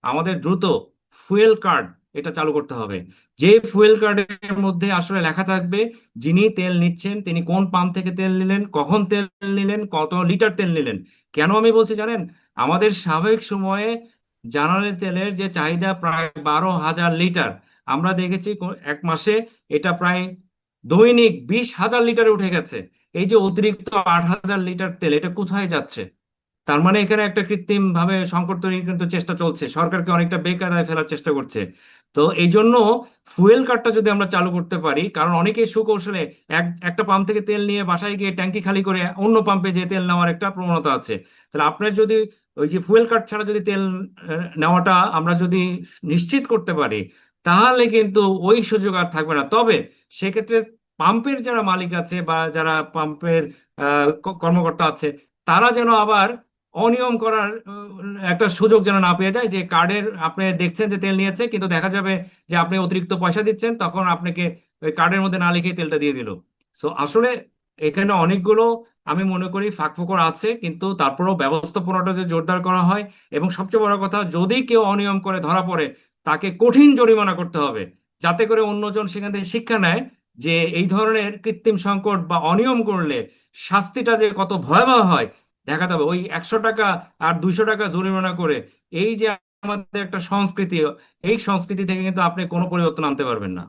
আমাদের দ্রুত fuel card এটা চালু করতে হবে। যে ফুয়েল কার্ডের মধ্যে আসলে লেখা থাকবে যিনি তেল নিচ্ছেন তিনি কোন পাম্প থেকে তেল নিলেন, কখন তেল নিলেন, কত লিটার তেল নিলেন। কেন আমি বলছি জানেন? আমাদের স্বাভাবিক সময়ে জ্বালানি তেলের যে চাহিদা প্রায় 12,000 লিটার, আমরা দেখেছি এক মাসে এটা প্রায় দৈনিক 20,000 লিটারে উঠে গেছে। এই যে অতিরিক্ত 8,000 লিটার তেল, এটা কোথায় যাচ্ছে? তার মানে এখানে একটা কৃত্রিম ভাবে সংকট তৈরির কিন্তু চেষ্টা চলছে, সরকারকে অনেকটা বেকায়দায় ফেলার চেষ্টা করছে। তো এই জন্য ফুয়েল কার্ডটা যদি আমরা চালু করতে পারি, কারণ অনেকেই সুকৌশলে একটা পাম্প থেকে তেল নিয়ে বাসায় গিয়ে ট্যাঙ্কি খালি করে অন্য পাম্পে যে তেল নেওয়ার একটা প্রবণতা আছে। তাহলে আপনার যদি ওই যে ফুয়েল কার্ড ছাড়া যদি তেল নেওয়াটা আমরা যদি নিশ্চিত করতে পারি, তাহলে কিন্তু ওই সুযোগ আর থাকবে না। তবে সেক্ষেত্রে পাম্পের যারা মালিক আছে বা যারা পাম্পের কর্মকর্তা আছে, তারা যেন আবার অনিয়ম করার একটা সুযোগ যেন না পেয়ে যায়। যে কার্ডের আপনি দেখছেন যে তেল নিয়েছে, কিন্তু দেখা যাবে যে আপনি অতিরিক্ত পয়সা দিচ্ছেন, তখন আপনাকে ওই কার্ডের মধ্যে না লিখে তেলটা দিয়ে দিল। সো আসলে এখানে অনেকগুলো আমি মনে করি ফাঁকফোকর আছে, কিন্তু তারপরেও ব্যবস্থাপনাটা যদি জোরদার করা হয়, এবং সবচেয়ে বড় কথা, যদি কেউ অনিয়ম করে ধরা পড়ে তাকে কঠিন জরিমানা করতে হবে, যাতে করে অন্যজন সেখান থেকে শিক্ষা নেয় যে এই ধরনের কৃত্রিম সংকট বা অনিয়ম করলে শাস্তিটা যে কত ভয়াবহ হয়। দেখা যাবে ওই 100 টাকা আর 200 টাকা জরিমানা করে এই যে আমাদের একটা সংস্কৃতি, এই সংস্কৃতি থেকে কিন্তু আপনি কোনো পরিবর্তন আনতে পারবেন না।